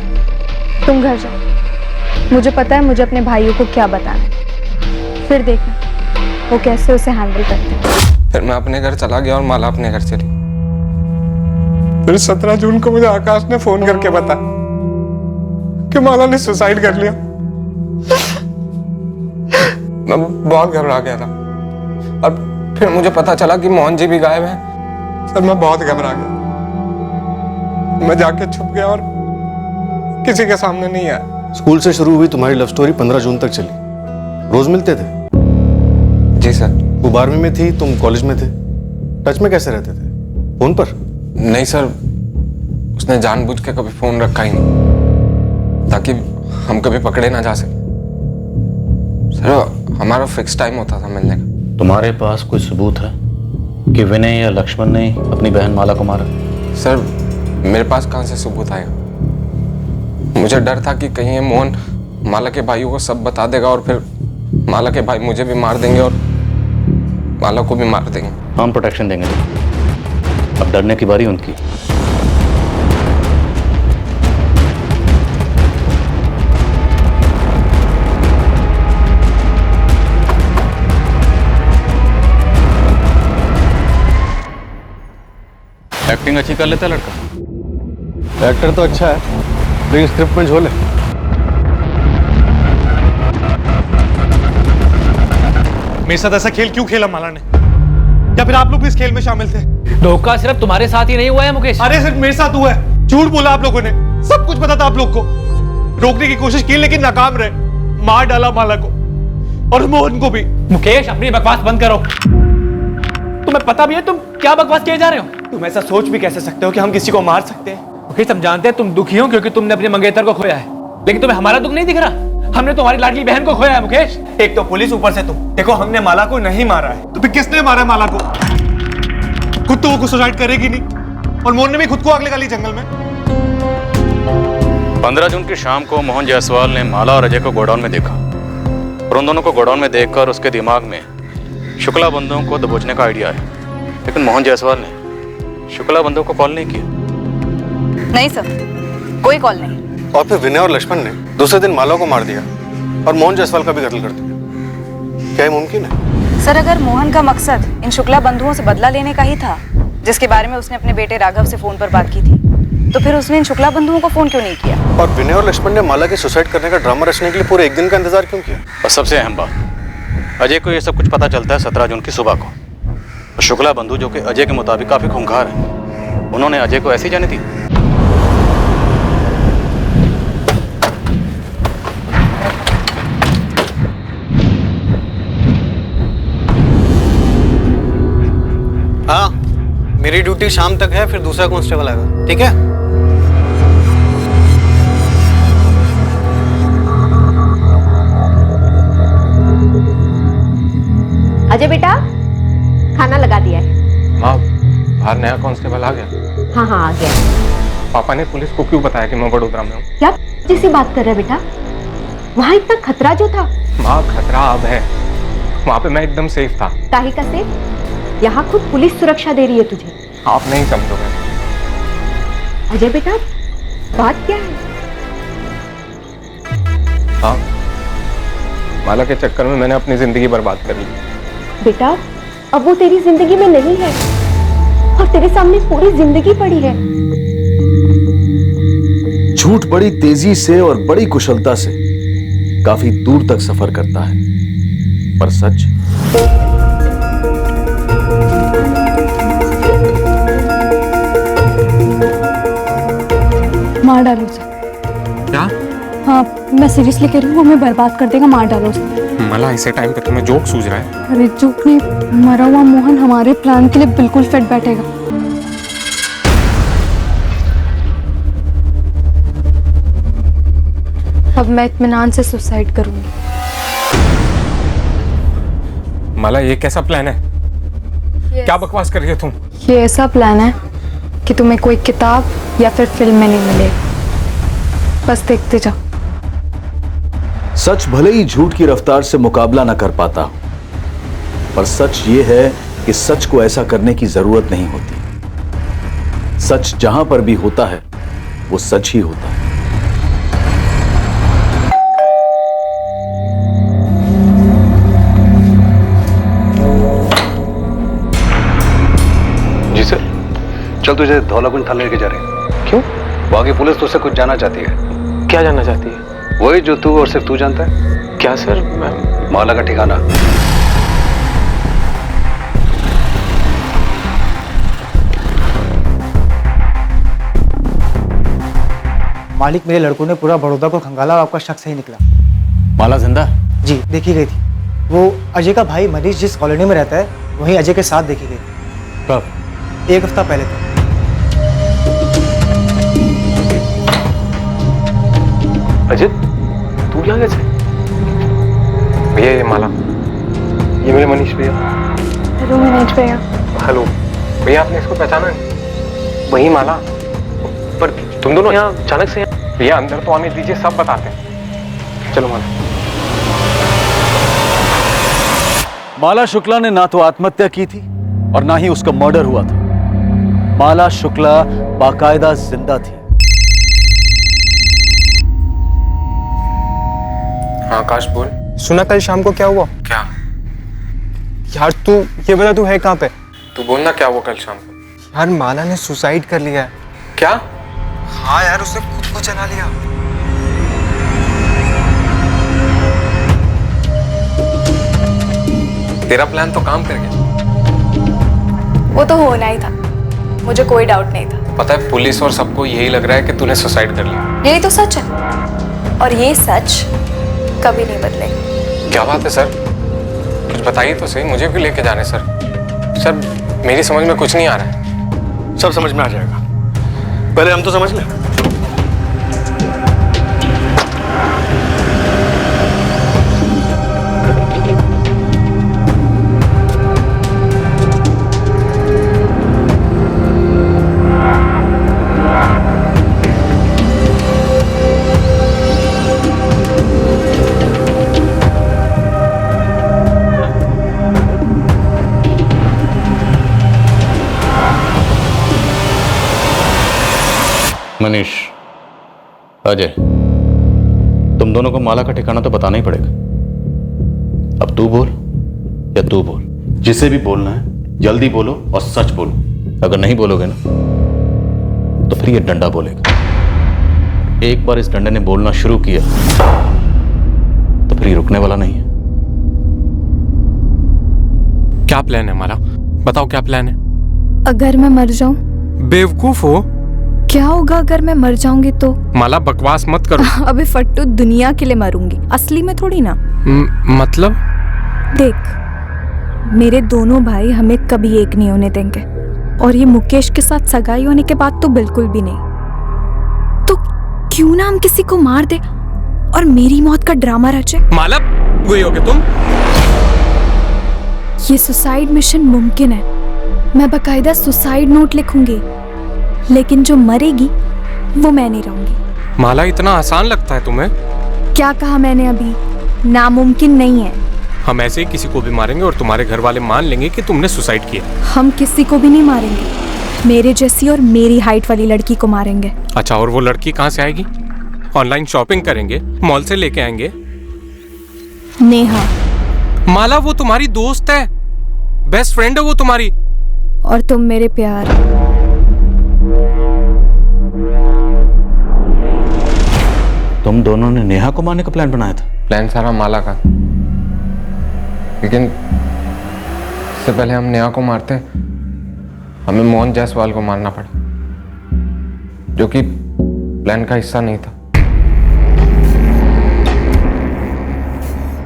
तुम घर जाओ। मुझे पता है मुझे अपने भाइयों को क्या बताना है, फिर देखना वो कैसे उसे हैंडल करते हैं। फिर मैं अपने घर चला गया और माला अपने घर चली। फिर 17 जून को मुझे आकाश ने फोन करके बताया कि माला ने सुसाइड कर लिया। मैं बहुत घबरा गया था और फिर मुझे पता चला कि मोहन जी भी गायब हैं। सर मैं बहुत घबरा गया। मैं जाके छुप गया और किसी के सामने नहीं आया। स्कूल से शुरू हुई तुम्हारी लव स्टोरी 15 जून तक चली। रोज मिलते थे? जी सर। वो 12वीं में थी, तुम कॉलेज में थे। टच में कैसे रहते थे? फोन पर? नहीं सर, उसने जानबूझ के कभी फोन रखा ही नहीं ताकि हम कभी पकड़े ना जा सके। सर हमारा फिक्स टाइम होता था मिलने का। तुम्हारे पास कोई सबूत है कि विनय या लक्ष्मण ने अपनी बहन माला को मारा? सर मेरे पास कहां से सबूत आएगा? मुझे डर था कि कहीं ये मोहन माला के भाइयों को सब बता देगा और फिर माला के भाई मुझे भी मार देंगे और माला को भी मार देंगे। हम प्रोटेक्शन देंगे, अब डरने की बारी उनकी। एक्टिंग अच्छी कर लेता है लड़का। एक्टर तो अच्छा है, लेकिन स्क्रिप्ट में झोल है। मेरे साथ ऐसा खेल क्यों खेला माला ने? या फिर आप लोग भी इस खेल में शामिल थे? धोखा सिर्फ तुम्हारे साथ ही नहीं हुआ है मुकेश। अरे सिर्फ मेरे साथ हुआ है। झूठ बोला आप लोगों ने, सब कुछ पता था आप लोग को। रोकने की कोशिश की लेकिन नाकाम रहे। मार डाला माला को और मोहन को भी। मुकेश अपनी बकवास बंद करो। तुम्हें पता भी है तुम क्या बकवास किए जा रहे हो? तुम ऐसा सोच भी कैसे सकते हो कि हम किसी को मार सकते हैं? मुकेश हम जानते हैं तुम दुखी हो क्योंकि तुमने अपने मंगेतर को खोया है, लेकिन तुम्हें हमारा दुख नहीं दिख रहा? हमने तुम्हारी लाडली बहन को खोया है मुकेश। एक तो पुलिस, ऊपर से तुम। देखो हमने माला को नहीं मारा है। तो फिर किसने मारा है माला को? खुद तो वो सुसाइड करेगी नहीं और मोहन ने भी खुद को आग लगा ली जंगल में। 15 जून की शाम को मोहन जायसवाल ने माला और अजय को गोडाउन में देखा और उन दोनों को गोडाउन में देखकर उसके दिमाग में शुक्ला बंधुओं को दबोचने का आइडिया आया, लेकिन मोहन जायसवाल ने शुक्ला बंधुओं को कॉल नहीं किया। नहीं सर, कोई कॉल नहीं। और फिर विनय और लक्ष्मण ने दूसरे दिन माला को मार दिया और मोहन जायसवाल का भी कत्ल कर दिया। क्या ये मुमकिन है? सर अगर मोहन का मकसद इन शुक्ला बंधुओं से बदला लेने का ही था, जिसके बारे में उसने अपने बेटे राघव से फोन पर बात की थी, तो फिर उसने इन शुक्ला बंधुओं को फोन क्यों नहीं किया? और विनय और लक्ष्मण ने माला के सुसाइड करने का ड्रामा रचने के लिए पूरे एक दिन का इंतजार क्यों किया? और सबसे अहम बात, अजय को यह सब कुछ पता चलता है 17 जून की सुबह को। शुक्ला बंधु जो कि अजय के मुताबिक काफी खूंखार है, उन्होंने अजय को ऐसी जाने दी। हाँ, मेरी ड्यूटी शाम तक है, फिर दूसरा कांस्टेबल आएगा। ठीक है? अजय बेटा, खाना लगा दिया है। माँ, बाहर नया कांस्टेबल आ गया। हाँ हाँ आ गया। पापा ने पुलिस को क्यों बताया कि मैं वडोदरा में हूँ? क्या जैसी बात कर रहे बेटा? वहाँ इतना खतरा जो था। माँ खतरा अब है, वहां पे मैं एकदम सेफ था। काहे का सेफ? यहाँ खुद पुलिस सुरक्षा दे रही है तुझे। आप नहीं समझोगे। अजय बेटा, बात क्या है? हाँ, माला के चक्कर में मैंने अपनी जिंदगी बर्बाद कर ली। बेटा, अब वो तेरी जिंदगी में नहीं है और तेरे सामने पूरी जिंदगी पड़ी है। झूठ बड़ी तेजी से और बड़ी कुशलता से काफी दूर तक सफर करता है, पर सच मार डालो उसे। क्या? हाँ, मैं सीरियसली कह रही हूँ, हमें बर्बाद कर देगा, मार डालो उसे। मला ऐसे टाइम पे तुम्हें जोक सूझ रहा है? अरे जोक नहीं, मरा हुआ मोहन हमारे प्लान के लिए बिल्कुल फिट बैठेगा। अब मैं इत्मीनान से सुसाइड करूंगी। मला, ये कैसा प्लान है? क्या बकवास कर रही हो तुम? ये ऐसा प्लान है कि तुम्हें कोई किताब या फिर फिल्म में नहीं मिलेगा, बस देखते जाओ। सच भले ही झूठ की रफ्तार से मुकाबला न कर पाता, पर सच ये है कि सच को ऐसा करने की जरूरत नहीं होती। सच जहां पर भी होता है वो सच ही होता है। जी सर। चल तुझे धौलाकुंज थाने लेके जा रहे हैं। क्यों? वहां की पुलिस तुझसे कुछ जानना चाहती है। क्या जानना चाहती है? वही जो तू और सिर्फ तू जानता है। क्या सर? माला का ठिकाना। मालिक, मेरे लड़कों ने पूरा बड़ौदा को खंगाला और आपका शक सही निकला। माला जिंदा? जी, देखी गई थी। वो अजय का भाई मनीष जिस कॉलोनी में रहता है, वहीं अजय के साथ देखी गई थी। कब? 1 हफ्ता पहले था। अजय, तू यहाँ कैसे? भैया, ये माला, ये मेरे मनीष भैया। हेलो मनीष भैया। हेलो भैया, आपने इसको पहचाना नहीं? वही माला। पर तुम दोनों यहाँ अचानक से? भैया अंदर तो आने दीजिए, सब बताते हैं। चलो माला। माला शुक्ला ने ना तो आत्महत्या की थी और ना ही उसका मर्डर हुआ था। माला शुक्ला बाकायदा जिंदा थी। हाँ आकाश, बोल। सुना कल शाम को क्या हुआ? क्या? यार तू ये बता, तू है कहाँ पे? तू बोलना क्या हुआ कल शाम को? यार माला ने सुसाइड कर लिया है। क्या? हाँ यार, उसने खुद को जला लिया। तेरा प्लान तो काम कर गया। वो तो होना ही था, मुझे कोई डाउट नहीं था। पता है, पुलिस और सबको यही लग रहा है कि तूने सुसाइड कर लिया। यही तो सच है, और ये सच कभी नहीं बदलेगा। क्या बात है सर? कुछ बताइए तो सही, मुझे भी लेके जाने सर। सर, मेरी समझ में कुछ नहीं आ रहा है। सब समझ में आ जाएगा, पहले हम तो समझ लें। मनीष, अजय, तुम दोनों को माला का ठिकाना तो बताना ही पड़ेगा। अब तू बोल या तू बोल, जिसे भी बोलना है जल्दी बोलो और सच बोलो। अगर नहीं बोलोगे ना तो फिर ये डंडा बोलेगा। एक बार इस डंडे ने बोलना शुरू किया तो फिर ये रुकने वाला नहीं है। क्या प्लान है माला? बताओ क्या प्लान है? अगर मैं मर जाऊं? बेवकूफ हो? क्या होगा अगर मैं मर जाऊंगी तो? माला बकवास मत करो। अबे फट्टू, दुनिया के लिए मरूंगी, असली में थोड़ी ना। मतलब? देख, मेरे दोनों भाई हमें कभी एक नहीं होने देंगे, और ये मुकेश के साथ सगाई होने के बाद तो बिल्कुल भी नहीं। तो क्यों ना हम किसी को मार दे और मेरी मौत का ड्रामा रचे। माला, वही होगे तुम? ये सुसाइड मिशन मुमकिन है। मैं बकायदा सुसाइड नोट लिखूंगी, लेकिन जो मरेगी वो मैं नहीं रहूंगी। माला, इतना आसान लगता है तुम्हें? क्या कहा मैंने अभी? नामुमकिन नहीं है, हम ऐसे ही किसी को भी मारेंगे और तुम्हारे घर वाले मान लेंगे कि तुमने सुसाइड किया। हम किसी को भी नहीं मारेंगे, मेरे जैसी और मेरी हाइट वाली लड़की को मारेंगे। अच्छा, और वो लड़की कहाँ से आएगी? ऑनलाइन शॉपिंग करेंगे, मॉल से लेके आएंगे। नेहा। माला वो तुम्हारी दोस्त है, बेस्ट फ्रेंड है वो तुम्हारी। और तुम मेरे प्यार। तुम दोनों ने नेहा को मारने का प्लान बनाया था? प्लान सारा माला का, लेकिन इससे पहले हम नेहा को मारते हमें मोहन जायसवाल को मारना पड़ा, जो कि प्लान का हिस्सा नहीं था।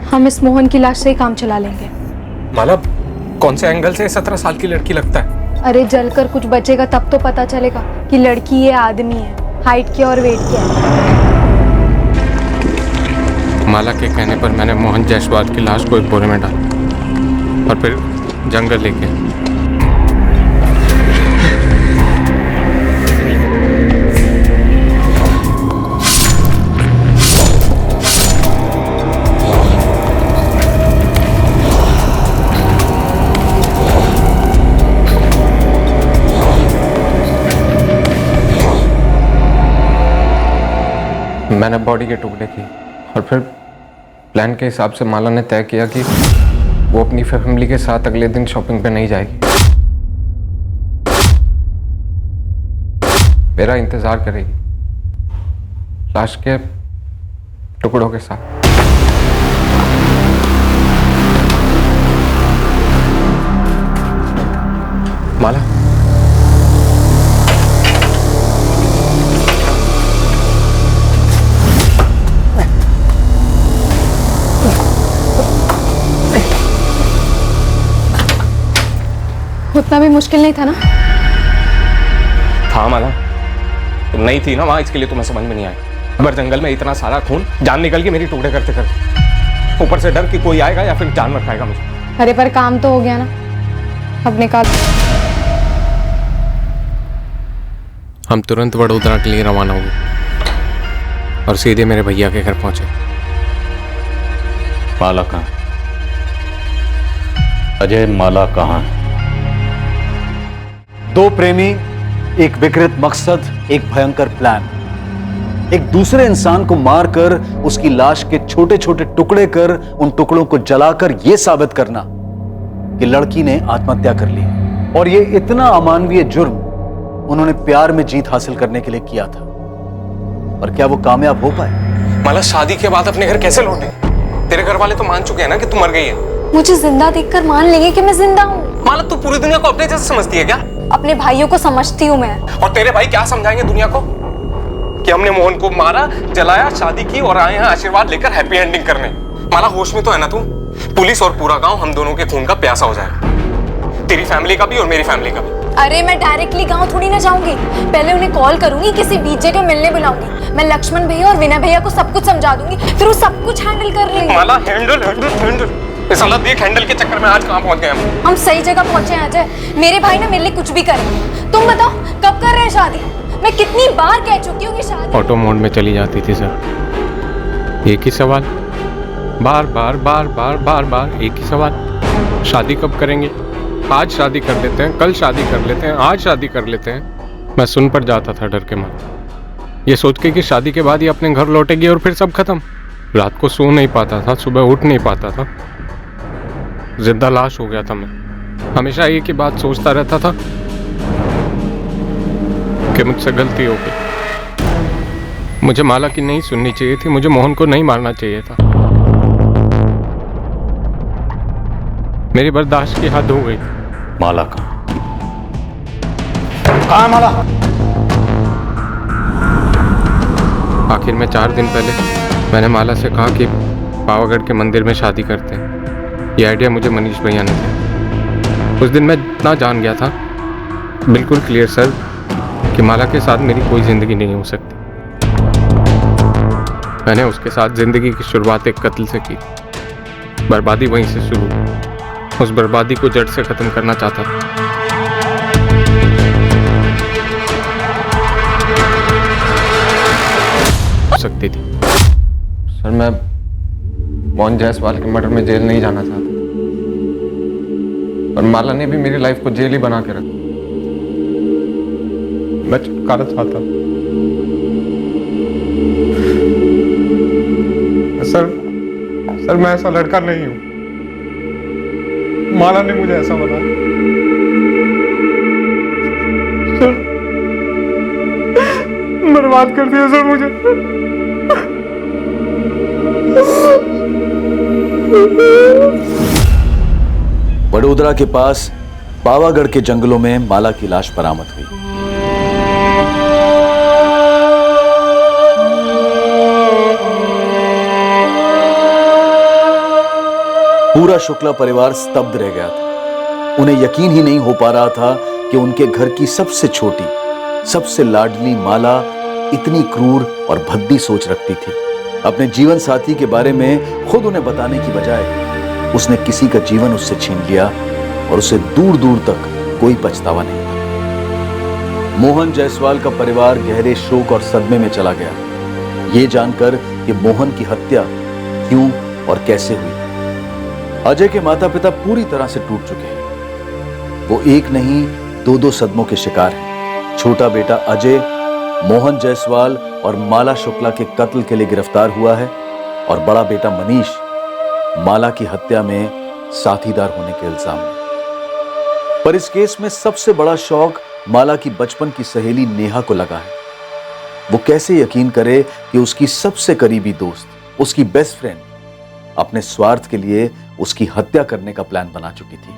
हम इस मोहन की लाश से ही काम चला लेंगे। माला, कौन से एंगल से 17 साल की लड़की लगता है? अरे जलकर कुछ बचेगा तब तो पता चलेगा कि लड़की है आदमी है, हाइट क्या और वेट क्या है। माला के कहने पर मैंने मोहन जायसवाल की लाश को एक बोरे में डाला और फिर जंगल लेके। मैंने बॉडी के टुकड़े किए और फिर प्लान के हिसाब से माला ने तय किया कि वो अपनी फैमिली के साथ अगले दिन शॉपिंग पे नहीं जाएगी, मेरा इंतजार करेगी लाश के टुकड़ों के साथ। माला, उतना भी मुश्किल नहीं था ना? था माला, तुम नहीं थी ना वहां, इसके लिए तुम्हें समझ में नहीं आया। अगर जंगल में इतना सारा खून, जान निकल के मेरी टुकड़े करते करते, ऊपर से डर कि कोई आएगा या फिर जानवर खाएगा मुझे। अरे पर काम तो हो गया ना, अब निकाल। हम तुरंत वडोदरा के लिए रवाना हुए और सीधे मेरे भैया के घर पहुंचे। माला कहाँ? अजय, माला कहाँ है? दो प्रेमी, एक विकृत मकसद, एक भयंकर प्लान। एक दूसरे इंसान को मारकर उसकी लाश के छोटे छोटे टुकड़े कर उन टुकड़ों को जलाकर यह साबित करना कि लड़की ने आत्महत्या कर ली। और यह इतना अमानवीय जुर्म उन्होंने प्यार में जीत हासिल करने के लिए किया था। और क्या वो कामयाब हो पाए? माला, शादी के बाद अपने घर कैसे लौटे? तेरे घर वाले तो मान चुके हैं ना कि तू मर गई है। मुझे जिंदा देखकर मान लेंगे कि मैं जिंदा हूँ। माला, तू पूरी दुनिया को अपने जैसे समझती है क्या? अपने भाइयों को समझती हूँ मैं। और तेरे भाई क्या समझाएंगे दुनिया को कि हमने मोहन को मारा, जलाया, शादी की और आए हैं आशीर्वाद लेकर हैप्पी एंडिंग करने। माला, होश में तो है ना तू? पुलिस और पूरा गांव हम दोनों के खून का प्यासा हो जाएगा, तेरी फैमिली का भी और मेरी फैमिली का भी। अरे मैं डायरेक्टली गांव थोड़ी ना जाऊंगी, पहले उन्हें कॉल करूंगी, किसी बीच जगह मिलने बुलाऊंगी। मैं लक्ष्मण भैया और विनय भैया को सब कुछ समझा दूंगी, फिर वो सब कुछ हैंडल कर लेंगे। माला, हैंडल इस हालत देख, हैंडल के चक्कर में आज कहां पहुंच गए हम सही जगह पहुंचे हैं अजय। मेरे भाई ना मेरे लिए कुछ भी करें। तुम बताओ कब कर रहे हैं शादी? मैं कितनी बार कह चुकी हूँ कि शादी। ऑटो मोड में चली जाती थी सर, एक ही सवाल, बार बार बार बार बार बार एक ही सवाल, शादी कब करेंगे? आज शादी कर लेते हैं, कल शादी कर लेते हैं, आज शादी कर लेते हैं। मैं सुन पर जाता था डर के मारे, ये सोच के कि शादी के बाद ही अपने घर लौटेगी और फिर सब खत्म। रात को सो नहीं पाता था, सुबह उठ नहीं पाता था, जिंदा लाश हो गया था मैं। हमेशा एक ही बात सोचता रहता था कि मुझसे गलती हो गई। मुझे माला की नहीं सुननी चाहिए थी, मुझे मोहन को नहीं मारना चाहिए था। मेरी बर्दाश्त की हद हो गई। माला कहाँ? कहाँ है माला? आखिर में 4 दिन पहले मैंने माला से कहा कि पावागढ़ के मंदिर में शादी करते हैं। ये आइडिया मुझे मनीष भैया ने दिया। उस दिन मैं इतना जान गया था, बिल्कुल क्लियर सर, कि माला के साथ मेरी कोई जिंदगी नहीं हो सकती। मैंने उसके साथ जिंदगी की शुरुआत एक कत्ल से की, बर्बादी वहीं से शुरू। उस बर्बादी को जड़ से खत्म करना चाहता था। सकती थी सर, मोहन जायसवाल के मर्डर में जेल नहीं जाना चाहता, और माला ने भी मेरी लाइफ को जेल ही बना के रखा। मैं छुटकारा चाहता। सर मैं ऐसा लड़का नहीं हूं। माला ने मुझे ऐसा बनाया। सर बर्बाद कर दिया सर मुझे। वडोदरा के पास पावागढ़ के जंगलों में माला की लाश बरामद हुई। पूरा शुक्ला परिवार स्तब्ध रह गया था। उन्हें यकीन ही नहीं हो पा रहा था कि उनके घर की सबसे छोटी, सबसे लाडली माला इतनी क्रूर और भद्दी सोच रखती थी। अपने जीवन साथी के बारे में खुद उन्हें बताने की बजाय उसने किसी का जीवन उससे छीन लिया और उसे दूर दूर तक कोई पछतावा नहीं था। मोहन जायसवाल का परिवार गहरे शोक और सदमे में चला गया, ये जानकर कि मोहन की हत्या क्यों और कैसे हुई। अजय के माता पिता पूरी तरह से टूट चुके हैं। वो एक नहीं दो सदमों के शिकार हैं। छोटा बेटा अजय मोहन जायसवाल और माला शुक्ला के कत्ल के लिए गिरफ्तार हुआ है, और बड़ा बेटा मनीष माला की हत्या में साथीदार होने के इल्जाम में। पर इस केस में सबसे बड़ा शौक माला की बचपन की सहेली नेहा को लगा है। वो कैसे यकीन करे कि उसकी सबसे करीबी दोस्त, उसकी बेस्ट फ्रेंड, अपने स्वार्थ के लिए उसकी हत्या करने का प्लान बना चुकी थी।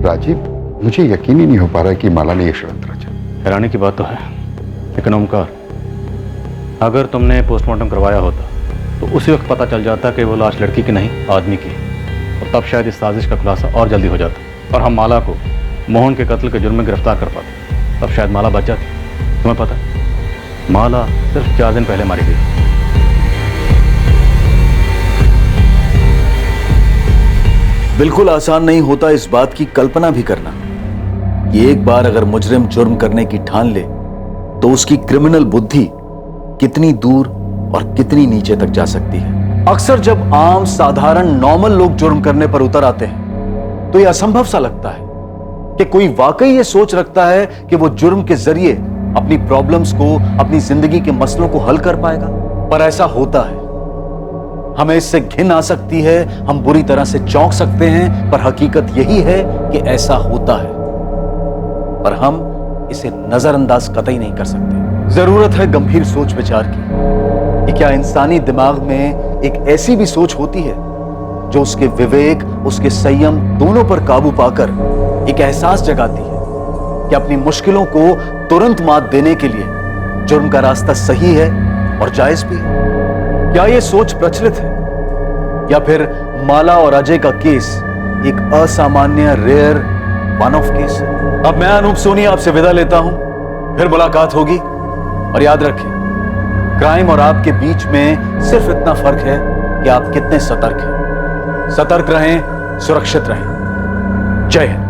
राजीव, मुझे यकीन ही नहीं हो पा रहा है कि माला ने यह षड्यंत्र रचा। हैरानी की बात तो है, लेकिन ओमकार, अगर तुमने पोस्टमार्टम करवाया होता तो उसी वक्त पता चल जाता कि वो लाश लड़की की नहीं आदमी की, और तब शायद इस साजिश का खुलासा और जल्दी हो जाता और हम माला को मोहन के कत्ल के जुर्म में गिरफ्तार कर पाते। तब शायद माला बच जाती। तुम्हें पता है, माला सिर्फ 4 दिन पहले मारी गई। बिल्कुल आसान नहीं होता इस बात की कल्पना भी करना कि एक बार अगर मुजरिम जुर्म करने की ठान ले तो उसकी क्रिमिनल बुद्धि कितनी दूर और कितनी नीचे तक जा सकती है। अक्सर जब आम साधारण नॉर्मल लोग जुर्म करने पर उतर आते हैं तो यह असंभव सा लगता है कि कोई वाकई ये सोच रखता है कि वो जुर्म के जरिए अपनी प्रॉब्लम्स को, अपनी जिंदगी के मसलों को हल कर पाएगा। पर ऐसा होता है। हमें इससे घिन आ सकती है, हम बुरी तरह से चौंक सकते हैं, पर हकीकत यही है कि ऐसा होता है, पर हम इसे नजरअंदाज कतई नहीं कर सकते। जरूरत है गंभीर सोच विचार की कि क्या इंसानी दिमाग में एक ऐसी भी सोच होती है जो उसके विवेक, उसके संयम दोनों पर काबू पाकर एक एहसास जगाती है कि अपनी मुश्किलों को तुरंत मात देने के लिए जुर्म का रास्ता सही है और जायज भी है। क्या यह सोच प्रचलित है, या फिर माला और अजय का केस एक असामान्य, रेयर, वन ऑफ केस है? अब मैं अनूप सोनी आपसे विदा लेता हूं, फिर मुलाकात होगी। और याद रखें, क्राइम और आपके बीच में सिर्फ इतना फर्क है कि आप कितने सतर्क हैं। सतर्क रहें, सुरक्षित रहें। जय हिंद।